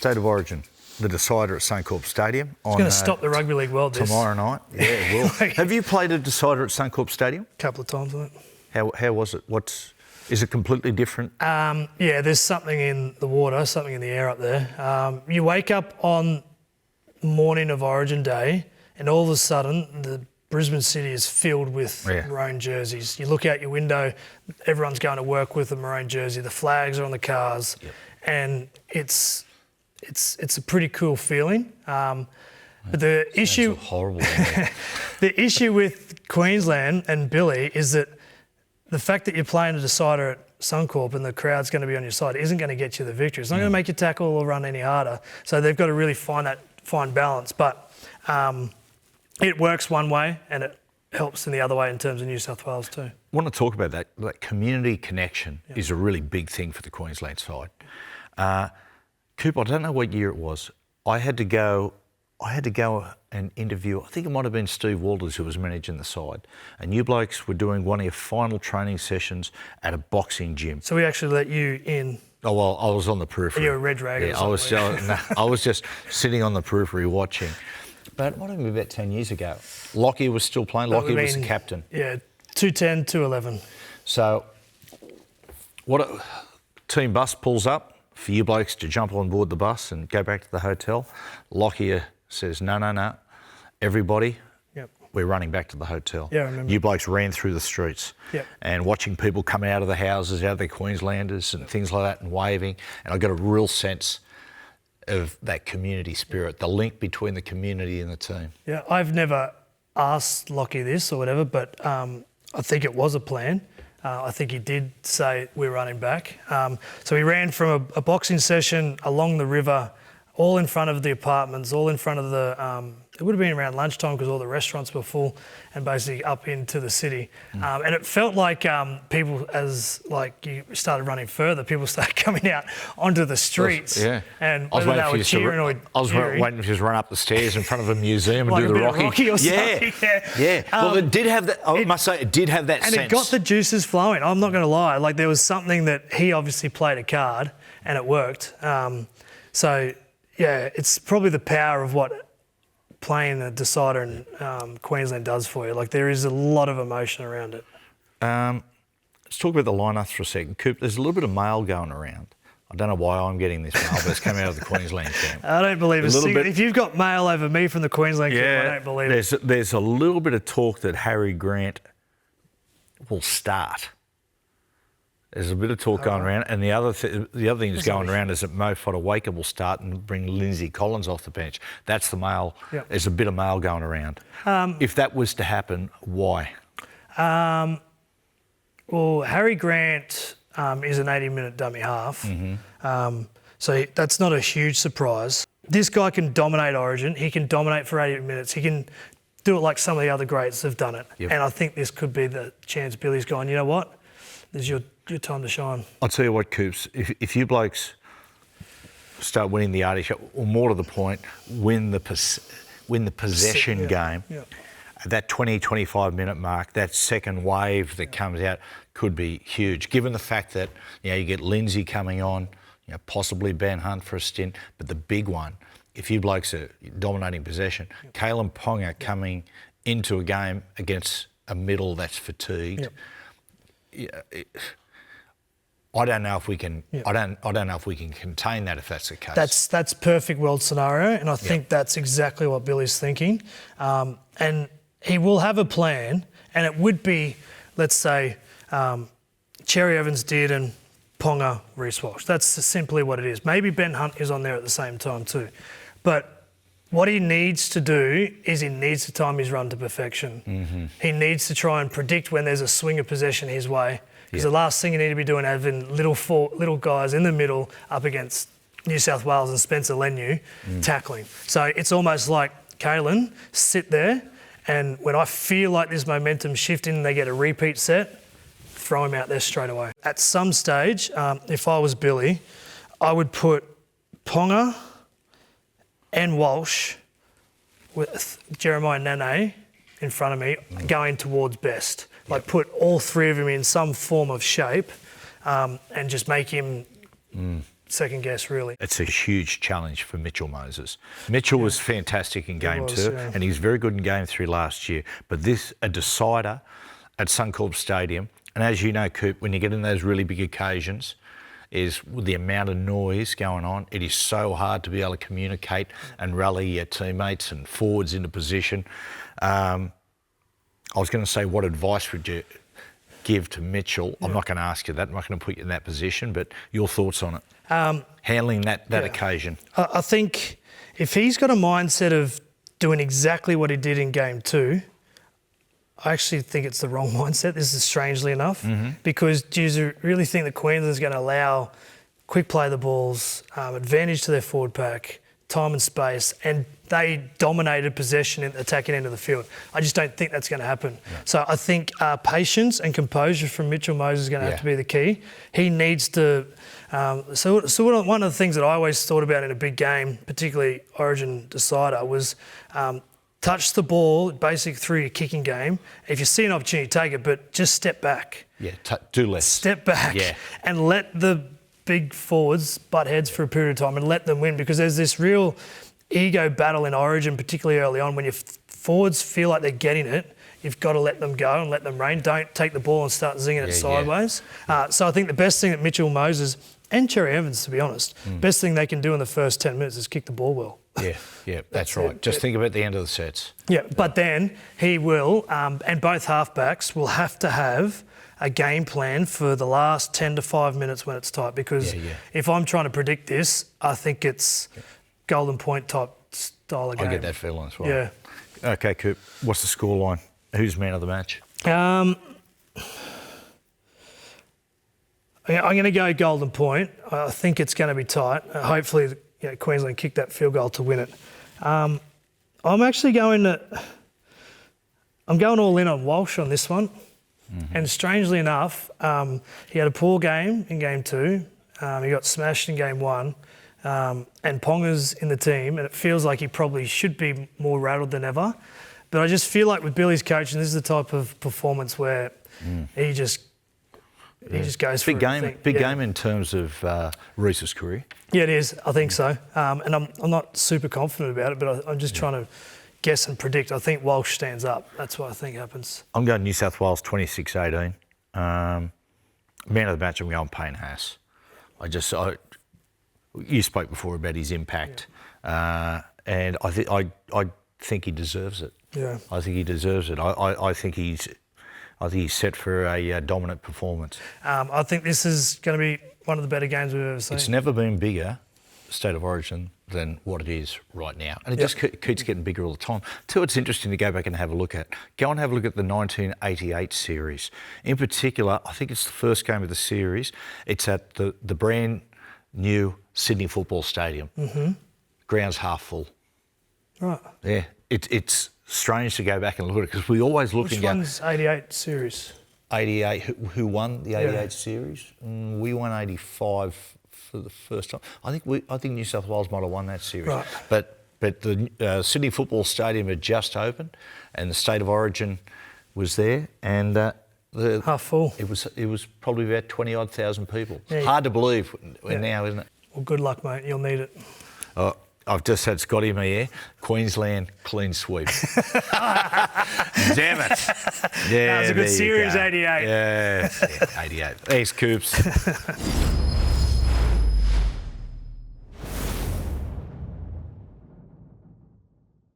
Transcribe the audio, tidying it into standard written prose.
State of Origin, the decider at Suncorp Stadium. It's going to stop the Rugby League world, this. Tomorrow night. Yeah, it will. Have you played a decider at Suncorp Stadium? A couple of times, I think. How was it? Is it completely different? Yeah, there's something in the water, something in the air up there. You wake up on morning of Origin Day and all of a sudden the Brisbane City is filled with maroon jerseys. You look out your window, everyone's going to work with a maroon jersey. The flags are on the cars, and it's a pretty cool feeling. But the issue, horrible. the issue with Queensland and Billy is that the fact that you're playing a decider at Suncorp and the crowd's going to be on your side isn't going to get you the victory. It's not going to make you tackle or run any harder. So they've got to really find that fine balance. But it works one way and it helps in the other way in terms of New South Wales too. I want to talk about that. Like community connection is a really big thing for the Queensland side. Coop, I don't know what year it was. I had to go and interview, I think it might have been Steve Walters who was managing the side. And you blokes were doing one of your final training sessions at a boxing gym. So we actually let you in. Oh, well, I was on the periphery. You're a red rag or something. I was just sitting on the periphery watching. But it might have been about 10 years ago. Lockie was still playing. Lockie was the captain. Yeah, 210, 211. So team bus pulls up for you blokes to jump on board the bus and go back to the hotel. Lockie says, no. Everybody, we're running back to the hotel. Yeah, I remember. You blokes ran through the streets and watching people coming out of the houses, out of their Queenslanders and things like that and waving. And I got a real sense of that community spirit, the link between the community and the team. Yeah, I've never asked Lockie this or whatever, but I think it was a plan. I think he did say we're running back. So he ran from a boxing session along the river, all in front of the apartments, all in front of the... it would have been around lunchtime because all the restaurants were full, and basically up into the city. And it felt like people, as like you started running further, people started coming out onto the streets. And whether they were cheering or I was waiting to just run up the stairs in front of a museum and like do the Rocky or something. Well, it did have that. I must say, it did have that and sense. And it got the juices flowing. I'm not going to lie. Like there was something that he obviously played a card, and it worked. So yeah, it's probably the power of what playing a decider in Queensland does for you. Like there is a lot of emotion around it. Let's talk about the lineups for a second. Coop, there's a little bit of mail going around. I don't know why I'm getting this mail, but it's coming out of the Queensland camp. I don't believe it. If you've got mail over me from the Queensland camp, I don't believe it. There's a little bit of talk that Harry Grant will start. There's a bit of talk going around, and the other thing that's going around is that Mo Fodawaker will start and bring Lindsay Collins off the bench. That's the mail. There's a bit of mail going around. If that was to happen, why? Well, Harry Grant is an 80-minute dummy half, so that's not a huge surprise. This guy can dominate Origin. He can dominate for 80 minutes. He can do it like some of the other greats have done it. And I think this could be the chance Billy's gone, you know what? This is your time to shine. I'll tell you what, Coops, if you blokes start winning the arty, or more to the point, win the possession game, at that 20, 25-minute mark, that second wave that comes out could be huge, given the fact that you get Lindsay coming on, possibly Ben Hunt for a stint, but the big one, if you blokes are dominating possession, Kalen Ponga coming into a game against a middle that's fatigued, I don't know if we can. I don't know if we can contain that if that's the case. That's perfect world scenario, and I think that's exactly what Billy's thinking. And he will have a plan, and it would be, let's say, Cherry Evans did and Ponga Reece Walsh. That's simply what it is. Maybe Ben Hunt is on there at the same time too, but what he needs to do is he needs to time his run to perfection. He needs to try and predict when there's a swing of possession his way. Because the last thing you need to be doing is having little guys in the middle up against New South Wales and Spencer Leniu tackling. So it's almost like, Kalen, sit there, and when I feel like this momentum's shifting and they get a repeat set, throw him out there straight away. At some stage, if I was Billy, I would put Ponga and Walsh with Jeremiah Nene in front of me going towards best. Like put all three of them in some form of shape and just make him second guess, really. It's a huge challenge for Mitchell Moses. Mitchell was fantastic in game 2, and he's very good in game 3 last year. But this, a decider at Suncorp Stadium, and as you know, Coop, when you get in those really big occasions, is with the amount of noise going on, it is so hard to be able to communicate and rally your teammates and forwards into position. I was going to say, what advice would you give to Mitchell? I'm not going to ask you that. I'm not going to put you in that position, but your thoughts on it. Handling that occasion. I think if he's got a mindset of doing exactly what he did in game 2, I actually think it's the wrong mindset. This is strangely enough, because do you really think that Queensland's going to allow quick play the balls, advantage to their forward pack, time and space, and they dominated possession in the attacking end of the field? I just don't think that's going to happen. Yeah. So I think patience and composure from Mitchell Moses is going to have to be the key. He needs to. So one of the things that I always thought about in a big game, particularly Origin decider, was touch the ball basically through your kicking game. If you see an opportunity, take it, but just step back. Yeah, do less. Step back and let the big forwards butt heads for a period of time and let them win, because there's this real ego battle in Origin, particularly early on. When your forwards feel like they're getting it, you've got to let them go and let them reign. Don't take the ball and start zinging it sideways. So I think the best thing that Mitchell Moses and Cherry Evans, to be honest, best thing they can do in the first 10 minutes is kick the ball well. Yeah, that's right. Just think about the end of the sets. Yeah, but then he will, and both halfbacks will have to have a game plan for the last 10 to 5 minutes when it's tight, because if I'm trying to predict this, I think it's golden point type style of game. I get that feeling as well. Yeah. Okay, Coop, what's the scoreline? Who's man of the match? I'm going to go golden point. I think it's going to be tight. Hopefully, Queensland kick that field goal to win it. I'm actually going all in on Walsh on this one. And strangely enough, he had a poor game in game 2. He got smashed in game 1. And Ponga's in the team, and it feels like he probably should be more rattled than ever. But I just feel like with Billy's coaching, this is the type of performance where he just goes for it. Big game in terms of Reese's career. Yeah, it is. I think so. And I'm not super confident about it, but I'm just trying to guess and predict. I think Walsh stands up. That's what I think happens. I'm going New South Wales 26-18. Man of the match, I'm going Payne Haas. You spoke before about his impact, and I think he deserves it. Yeah, I think he deserves it. I think he's set for a dominant performance. I think this is going to be one of the better games we've ever seen. It's never been bigger, State of Origin, than what it is right now. And it just keeps getting bigger all the time. Too, it's interesting to go back and have a look at. Go and have a look at the 1988 series. In particular, I think it's the first game of the series. It's at the brand new Sydney Football Stadium. Ground's half full. Right. Yeah. It's strange to go back and look at it, because we always look and go... Which one's 88 series? 88. Who won the 88 series? We won 85 for the first time. I think New South Wales might have won that series. Right. But the Sydney Football Stadium had just opened, and the State of Origin was there, and half full. It was probably about 20,000 people. Yeah. Hard to believe now, isn't it? Well, good luck, mate. You'll need it. I've just had Scotty in my ear. Queensland clean sweep. Damn it. Yeah, that was a good series, 88. Yeah, 88. Thanks, Coops.